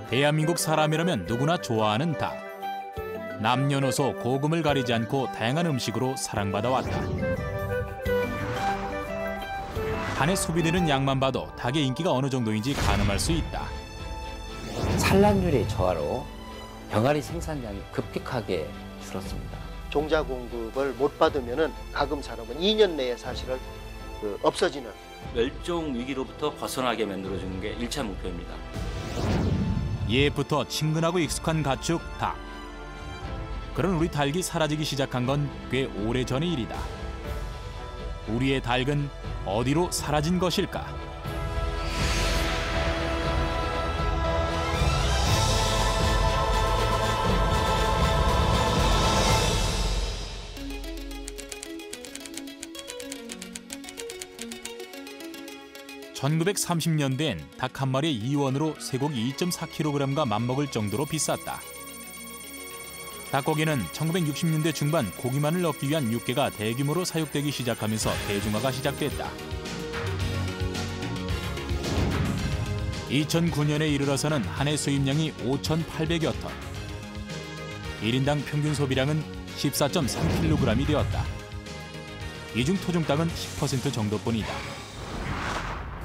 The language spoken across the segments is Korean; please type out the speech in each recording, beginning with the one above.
대한민국 사람이라면 누구나 좋아하는 닭. 남녀노소 고금을 가리지 않고 다양한 음식으로 사랑받아왔다. 한해 소비되는 양만 봐도 닭의 인기가 어느 정도인지 가늠할 수 있다. 산란율의 저하로 병아리 생산량이 급격하게 줄었습니다. 종자 공급을 못 받으면은 가금 산업은 2년 내에 사실은 없어지는 멸종 위기로부터 벗어나게 만들어주는 게 1차 목표입니다. 예부터 친근하고 익숙한 가축 닭. 그런 우리 닭이 사라지기 시작한 건 꽤 오래전의 일이다. 우리의 닭은 어디로 사라진 것일까? (1930년대엔) 닭 한 마리에 2원으로 쇠고기 2.4kg과 맞먹을 정도로 비쌌다. 닭고기는 1960년대 중반 고기만을 얻기 위한 육개가 대규모로 사육되기 시작하면서 대중화가 시작됐다. 2009년에 이르러서는 한 해 수입량이 5,800여 톤. 1인당 평균 소비량은 14.3kg이 되었다. 이 중 토종닭은 10% 정도뿐이다.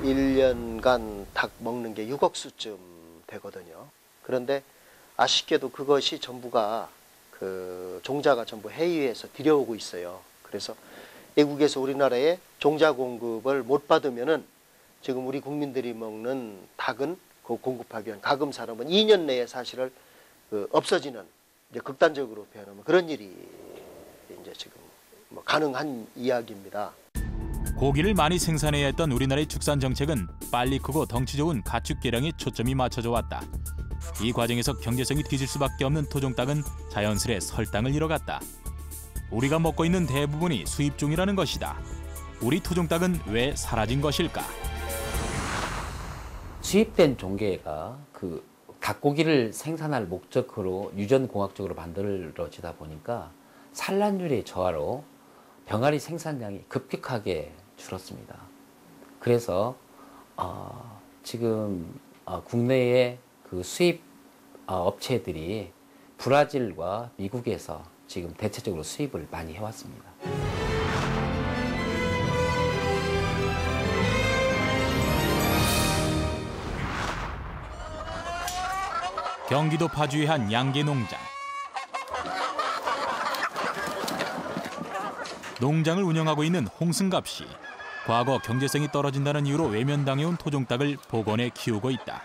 1년간 닭 먹는 게 6억 수쯤 되거든요. 그런데 아쉽게도 그것이 전부가 종자가 전부 해외에서 들여오고 있어요. 그래서 외국에서 우리나라에 종자 공급을 못 받으면은 지금 우리 국민들이 먹는 닭은 그 공급하기 위한 가금 산업은 2년 내에 사실은 없어지는 이제 극단적으로 표현하면 그런 일이 이제 지금 뭐 가능한 이야기입니다. 고기를 많이 생산해야 했던 우리나라의 축산 정책은 빨리 크고 덩치 좋은 가축 개량에 초점이 맞춰져 왔다. 이 과정에서 경제성이 뒤질 수밖에 없는 토종닭은 자연스레 설당을 잃어갔다. 우리가 먹고 있는 대부분이 수입종이라는 것이다. 우리 토종닭은 왜 사라진 것일까? 수입된 종계가 닭고기를 생산할 목적으로 유전공학적으로 만들어지다 보니까 산란율의 저하로 병아리 생산량이 급격하게 줄었습니다. 그래서 지금 국내의 수입 업체들이 브라질과 미국에서 지금 대체적으로 수입을 많이 해왔습니다. 경기도 파주의 한 양계 농장. 농장을 운영하고 있는 홍승갑 씨. 과거 경제성이 떨어진다는 이유로 외면당해온 토종닭을 복원해 키우고 있다.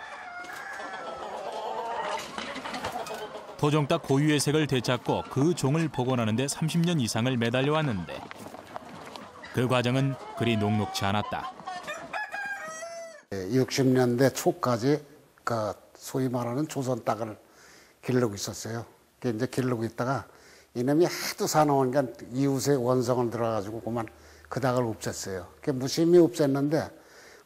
토종닭 고유의 색을 되찾고 그 종을 복원하는 데 30년 이상을 매달려 왔는데 그 과정은 그리 녹록지 않았다. 60년대 초까지 소위 말하는 조선닭을 기르고 있었어요. 이제 기르고 있다가 이놈이 하도 사나우니까 이웃의 원성을 들어가지고 그만 그 닭을 없앴어요. 무심히 없앴는데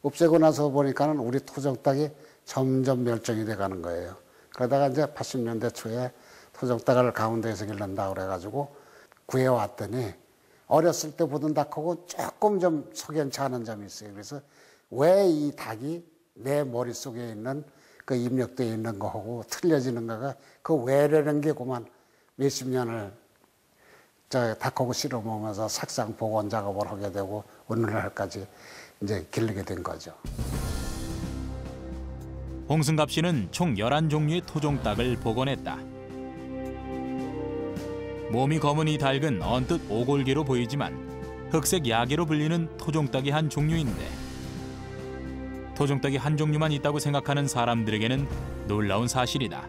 없애고 나서 보니까는 우리 토종닭이 점점 멸종이 돼가는 거예요. 그러다가 이제 80년대 초에 토종닭을 가운데에서 기른다고 그래가지고 구해왔더니 어렸을 때 보던 닭하고 조금 좀 석연치 않은 점이 있어요. 그래서 왜 이 닭이 내 머릿속에 있는 그 입력되어 있는 거하고 틀려지는가가 그 왜라는 게 그만 몇십 년을 닭하고 실어 먹으면서 색상 복원 작업을 하게 되고 오늘날까지 이제 기르게 된 거죠. 홍승갑 씨는 총 11종류의 토종닭을 복원했다. 몸이 검은 이 닭은 언뜻 오골개로 보이지만 흑색 야개로 불리는 토종닭의 한 종류인데 토종닭이 한 종류만 있다고 생각하는 사람들에게는 놀라운 사실이다.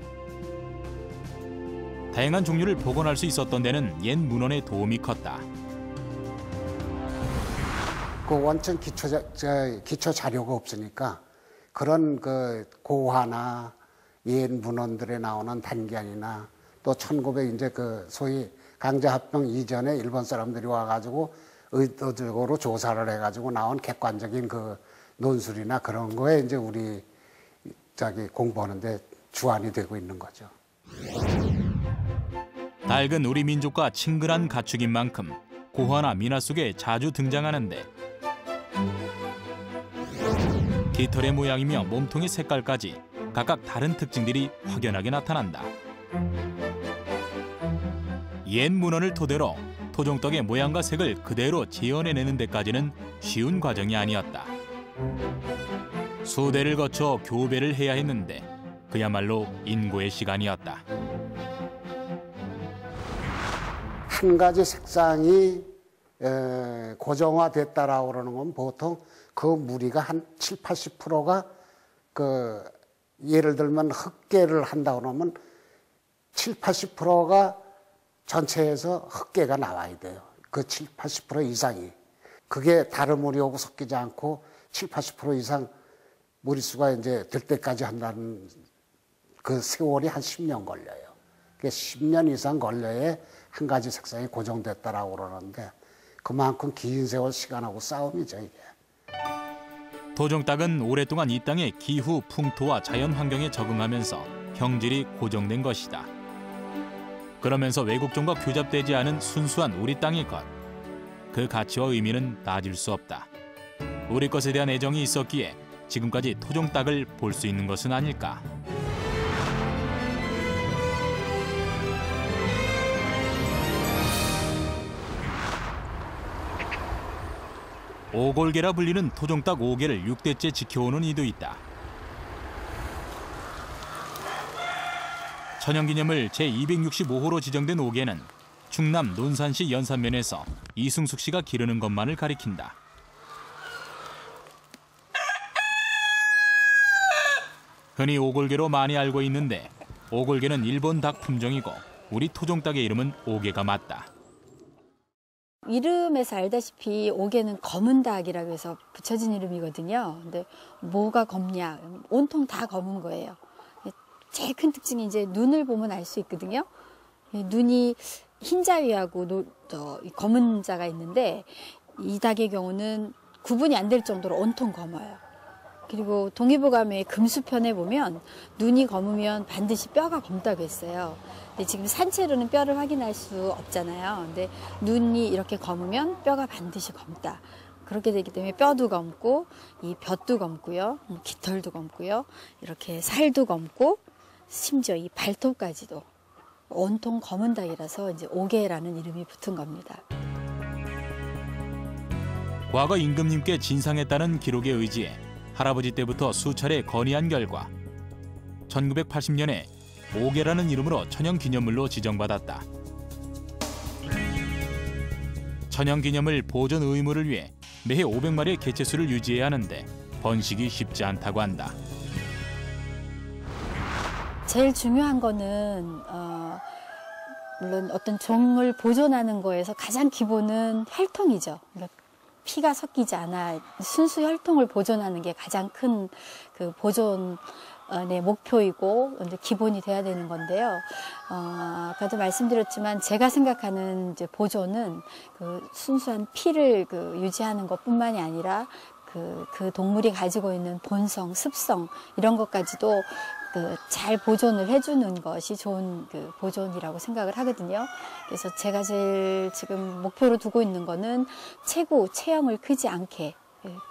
다양한 종류를 복원할 수 있었던 데는 옛 문헌의 도움이 컸다. 그 원천 기초 자료가 없으니까 그런 고화나 옛 문헌들에 나오는 단견이나 또 1900 이제 소위 강제합병 이전에 일본 사람들이 와가지고 의도적으로 조사를 해가지고 나온 객관적인 논술이나 그런 거에 이제 우리 공부하는데 주안이 되고 있는 거죠. 닭은 우리 민족과 친근한 가축인 만큼 고화나 민화 속에 자주 등장하는데 깃털의 모양이며 몸통의 색깔까지 각각 다른 특징들이 확연하게 나타난다. 옛 문헌을 토대로 토종떡의 모양과 색을 그대로 재현해내는 데까지는 쉬운 과정이 아니었다. 수대를 거쳐 교배를 해야 했는데 그야말로 인고의 시간이었다. 한 가지 색상이 고정화됐다라고 그러는 건 보통 그 무리가 한 7, 80%가 그 예를 들면 흑계를 한다고 그러면 7, 80%가 전체에서 흑계가 나와야 돼요. 그 7, 80% 이상이. 그게 다른 무리하고 섞이지 않고 7, 80% 이상 무리수가 이제 될 때까지 한다는 그 세월이 한 10년 걸려요. 그게 10년 이상 걸려야 한 가지 색상이 고정됐다라고 그러는데 그만큼 긴 세월 시간하고 싸움이죠, 이게. 토종닭은 오랫동안 이 땅의 기후, 풍토와 자연 환경에 적응하면서 형질이 고정된 것이다. 그러면서 외국종과 교잡되지 않은 순수한 우리 땅의 것. 그 가치와 의미는 따질 수 없다. 우리 것에 대한 애정이 있었기에 지금까지 토종닭을 볼 수 있는 것은 아닐까. 오골계라 불리는 토종닭 5개를 6대째 지켜오는 이도 있다. 천연기념물 제265호로 지정된 5개는 충남 논산시 연산면에서 이승숙 씨가 기르는 것만을 가리킨다. 흔히 오골계로 많이 알고 있는데 오골계는 일본 닭 품종이고 우리 토종닭의 이름은 오개가 맞다. 이름에서 알다시피 오개는 검은 닭이라고 해서 붙여진 이름이거든요. 근데 뭐가 검냐? 온통 다 검은 거예요. 제일 큰 특징이 이제 눈을 보면 알 수 있거든요. 눈이 흰자위하고 검은 자가 있는데 이 닭의 경우는 구분이 안 될 정도로 온통 검어요. 그리고 동의보감의 금수편에 보면 눈이 검으면 반드시 뼈가 검다고 했어요. 근데 지금 산채로는 뼈를 확인할 수 없잖아요. 근데 눈이 이렇게 검으면 뼈가 반드시 검다. 그렇게 되기 때문에 뼈도 검고 이 볕도 검고요. 깃털도 검고요. 이렇게 살도 검고 심지어 이 발톱까지도 온통 검은 닭이라서 이제 오개라는 이름이 붙은 겁니다. 과거 임금님께 진상했다는 기록에 의지해 할아버지 때부터 수차례 건의한 결과 1980년에 오개라는 이름으로 천연기념물로 지정받았다. 천연기념물 보존 의무를 위해 매해 500마리의 개체수를 유지해야 하는데 번식이 쉽지 않다고 한다. 제일 중요한 거는 물론 어떤 종을 보존하는 거에서 가장 기본은 혈통이죠. 그러니까 피가 섞이지 않아 순수 혈통을 보존하는 게 가장 큰 그 보존의 목표이고 기본이 돼야 되는 건데요. 아까도 말씀드렸지만 제가 생각하는 이제 보존은 그 순수한 피를 유지하는 것뿐만이 아니라 그 동물이 가지고 있는 본성, 습성 이런 것까지도 잘 보존을 해주는 것이 좋은 보존이라고 생각을 하거든요. 그래서 제가 제일 지금 목표로 두고 있는 거는 체형을 크지 않게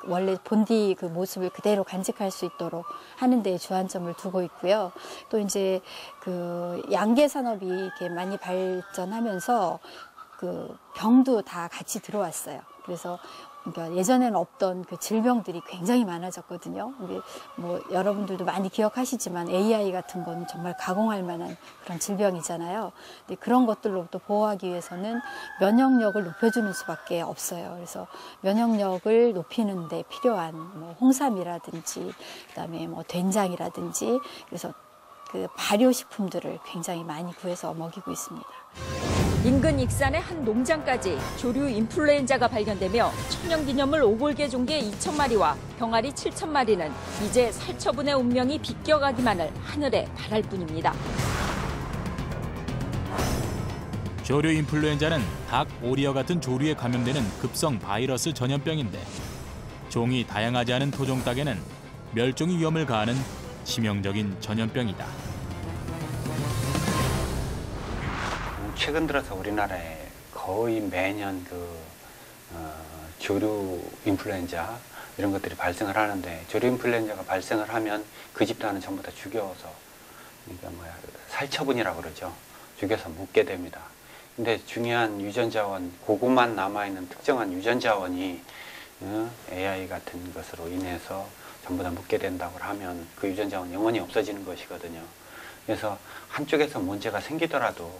원래 본디 그 모습을 그대로 간직할 수 있도록 하는 데 주안점을 두고 있고요. 또 이제 양계 산업이 이렇게 많이 발전하면서 병도 다 같이 들어왔어요. 그래서 그러니까 예전에는 없던 질병들이 굉장히 많아졌거든요. 뭐 여러분들도 많이 기억하시지만 AI 같은 건 정말 가공할 만한 그런 질병이잖아요. 근데 그런 것들로부터 보호하기 위해서는 면역력을 높여주는 수밖에 없어요. 그래서 면역력을 높이는 데 필요한 뭐 홍삼이라든지 그다음에 뭐 된장이라든지 그래서 발효식품들을 굉장히 많이 구해서 먹이고 있습니다. 인근 익산의 한 농장까지 조류 인플루엔자가 발견되며 천연기념물 오골계 종개 2,000마리와 병아리 7,000마리는 이제 살처분의 운명이 비껴가기만을 하늘에 바랄 뿐입니다. 조류 인플루엔자는 닭, 오리와 같은 조류에 감염되는 급성 바이러스 전염병인데 종이 다양하지 않은 토종닭에는 멸종의 위험을 가하는 치명적인 전염병이다. 최근 들어서 우리나라에 거의 매년 조류 인플루엔자 이런 것들이 발생을 하는데 조류 인플루엔자가 발생을 하면 그 집단은 전부 다 죽여서 그러니까 살처분이라고 그러죠. 죽여서 묻게 됩니다. 근데 중요한 유전자원, 그것만 남아있는 특정한 유전자원이 AI 같은 것으로 인해서 전부 다 묻게 된다고 하면 그 유전자원 영원히 없어지는 것이거든요. 그래서 한쪽에서 문제가 생기더라도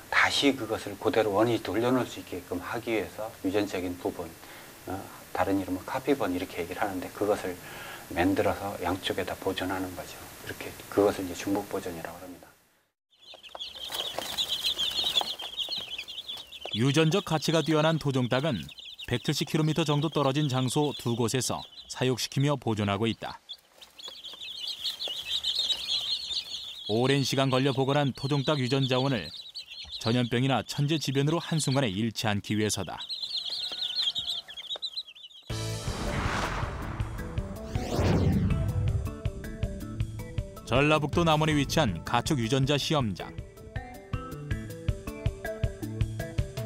다시 그것을 그대로 원위 돌려놓을 수 있게끔 하기 위해서 유전적인 부분, 다른 이름은 카피본 이렇게 얘기를 하는데 그것을 만들어서 양쪽에다 보존하는 거죠. 이렇게 그것을 이제 중복 보존이라고 합니다. 유전적 가치가 뛰어난 토종닭은 170km 정도 떨어진 장소 2곳에서 사육시키며 보존하고 있다. 오랜 시간 걸려 보관한 토종닭 유전자원을 전염병이나 천재지변으로 한순간에 잃지 않기 위해서다. 전라북도 남원에 위치한 가축 유전자 시험장.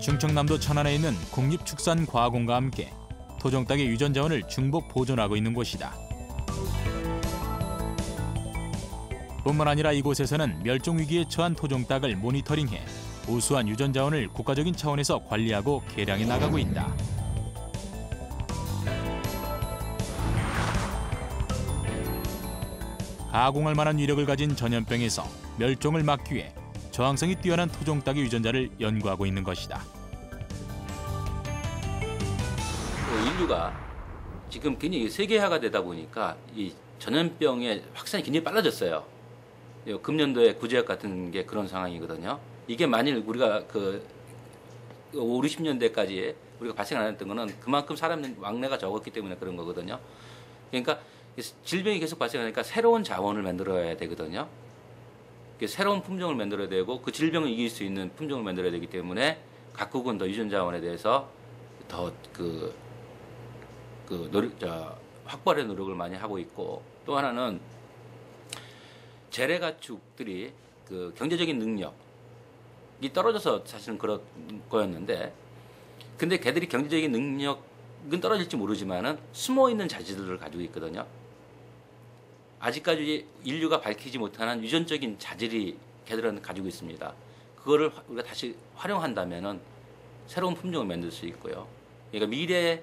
충청남도 천안에 있는 국립축산과학원과 함께 토종닭의 유전자원을 중복 보존하고 있는 곳이다. 뿐만 아니라 이곳에서는 멸종위기에 처한 토종닭을 모니터링해 우수한 유전자원을 국가적인 차원에서 관리하고 개량해 나가고 있다. 가공할 만한 위력을 가진 전염병에서 멸종을 막기 위해 저항성이 뛰어난 토종닭의 유전자를 연구하고 있는 것이다. 인류가 지금 굉장히 세계화가 되다 보니까 이 전염병의 확산이 굉장히 빨라졌어요. 금년도에 구제역 같은 게 그런 상황이거든요. 이게 만일 우리가 그 5, 60년대까지 우리가 발생 안 했던 거는 그만큼 사람 왕래가 적었기 때문에 그런 거거든요. 그러니까 질병이 계속 발생하니까 새로운 자원을 만들어야 되거든요. 새로운 품종을 만들어야 되고 그 질병을 이길 수 있는 품종을 만들어야 되기 때문에 각국은 더 유전 자원에 대해서 더 확보의 노력을 많이 하고 있고, 또 하나는 재래 가축들이 그 경제적인 능력이 떨어져서 사실은 그런 거였는데, 근데 걔들이 경제적인 능력은 떨어질지 모르지만은 숨어 있는 자질들을 가지고 있거든요. 아직까지 인류가 밝히지 못하는 유전적인 자질이 걔들은 가지고 있습니다. 그거를 우리가 다시 활용한다면은 새로운 품종을 만들 수 있고요. 그러니까 미래에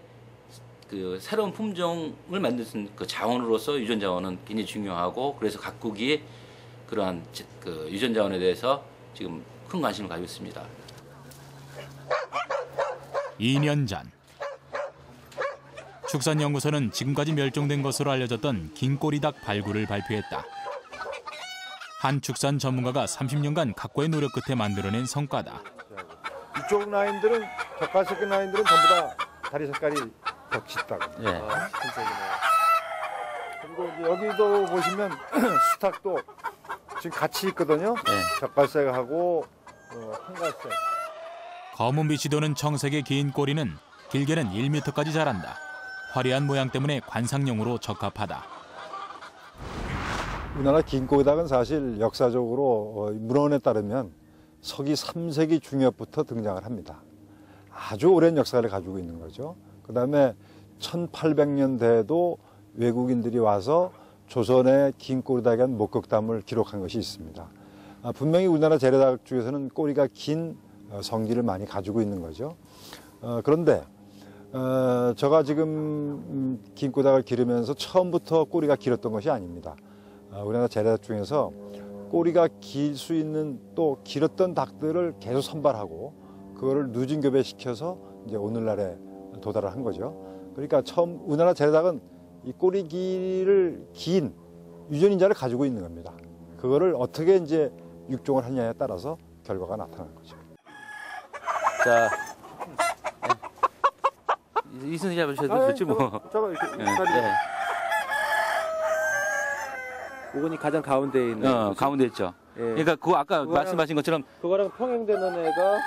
그 새로운 품종을 만들 수 있는 그 자원으로서 유전 자원은 굉장히 중요하고, 그래서 각국이 그러한 그 유전 자원에 대해서 지금 큰 관심을 가지고 있습니다. 2년 전 축산연구소는 지금까지 멸종된 것으로 알려졌던 긴꼬리닭 발굴을 발표했다. 한 축산 전문가가 30년간 각고의 노력 끝에 만들어낸 성과다. 이쪽 라인들은 젓갈색 라인들은 전부 다 다리 색깔이 더 짙다고. 네. 그리고 이제 여기도 보시면 수탉도 지금 같이 있거든요. 네. 젓갈색하고 한갈색. 검은 빛이 도는 청색의 긴 꼬리는 길게는 1m까지 자란다. 화려한 모양 때문에 관상용으로 적합하다. 우리나라 긴꼬리닭은 사실 역사적으로 문헌에 따르면 서기 3세기 중엽부터 등장을 합니다. 아주 오랜 역사를 가지고 있는 거죠. 그다음에 1800년대에도 외국인들이 와서 조선의 긴꼬리닭에 대한 목격담을 기록한 것이 있습니다. 분명히 우리나라 재래닭 중에서는 꼬리가 긴 성질을 많이 가지고 있는 거죠. 그런데 제가 지금 긴꼬리닭을 기르면서 처음부터 꼬리가 길었던 것이 아닙니다. 우리나라 재래닭 중에서 꼬리가 길 수 있는 또 길었던 닭들을 계속 선발하고 그거를 누진교배시켜서 이제 오늘날에 도달을 한 거죠. 그러니까 처음 우리나라 재래닭은 이 꼬리 길이를 긴 유전인자를 가지고 있는 겁니다. 그거를 어떻게 이제 육종을 하냐에 따라서 결과가 나타나는 거죠. 자, 이승희 잡으셔도 좋지 뭐. 저거 이렇게 네. 이건이 가장 가운데에 있는. 가운데 있죠. 예. 그러니까 그거 아까 말씀하신 것처럼 그거랑 평행되는 애가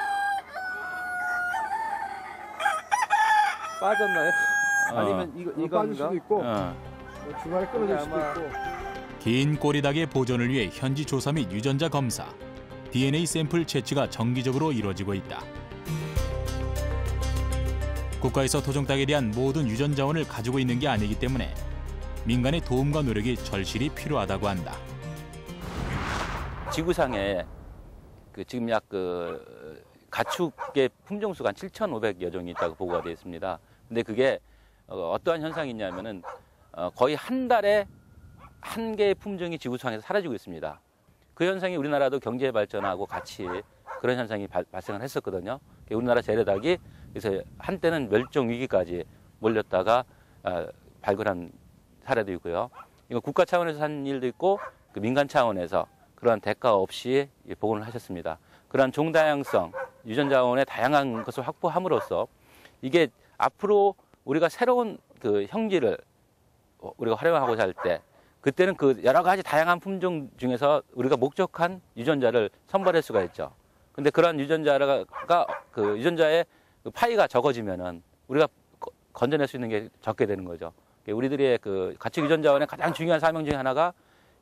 빠졌나요? 아니면 빠질 이건가? 수도 있고 중간에 끊어질 수도 아마- 있고. 긴 꼬리닭의 보존을 위해 현지 조사 및 유전자 검사, DNA 샘플 채취가 정기적으로 이루어지고 있다. 국가에서 토종닭에 대한 모든 유전 자원을 가지고 있는 게 아니기 때문에 민간의 도움과 노력이 절실히 필요하다고 한다. 지구상에 지금 약 가축의 품종수가 한 7,500여 종이 있다고 보고가 되어 있습니다. 근데 그게 어떠한 현상이 있냐면은 거의 한 달에 한 개의 품종이 지구상에서 사라지고 있습니다. 그 현상이 우리나라도 경제 발전하고 같이 그런 현상이 발생을 했었거든요. 우리나라 재래닭이 그래서 한때는 멸종 위기까지 몰렸다가 발굴한 사례도 있고요. 이거 국가 차원에서 한 일도 있고 민간 차원에서 그러한 대가 없이 복원을 하셨습니다. 그러한 종다양성, 유전 자원의 다양한 것을 확보함으로써 이게 앞으로 우리가 새로운 형질을 우리가 활용하고자 할 때 그때는 여러 가지 다양한 품종 중에서 우리가 목적한 유전자를 선발할 수가 있죠. 근데 그러한 유전자의 파이가 적어지면은 우리가 건져낼 수 있는 게 적게 되는 거죠. 우리들의 가축 유전 자원의 가장 중요한 사명 중에 하나가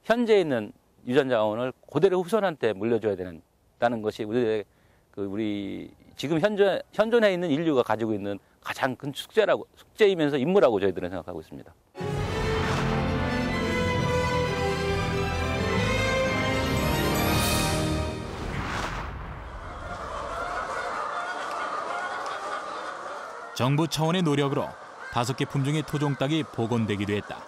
현재 있는 유전 자원을 그대로 후손한테 물려줘야 된다는 것이 우리 지금 현존해 있는 인류가 가지고 있는 가장 큰 숙제이면서 임무라고 저희들은 생각하고 있습니다. 정부 차원의 노력으로 5개 품종의 토종닭이 복원되기도 했다.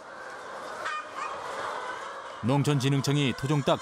농촌진흥청이 토종닭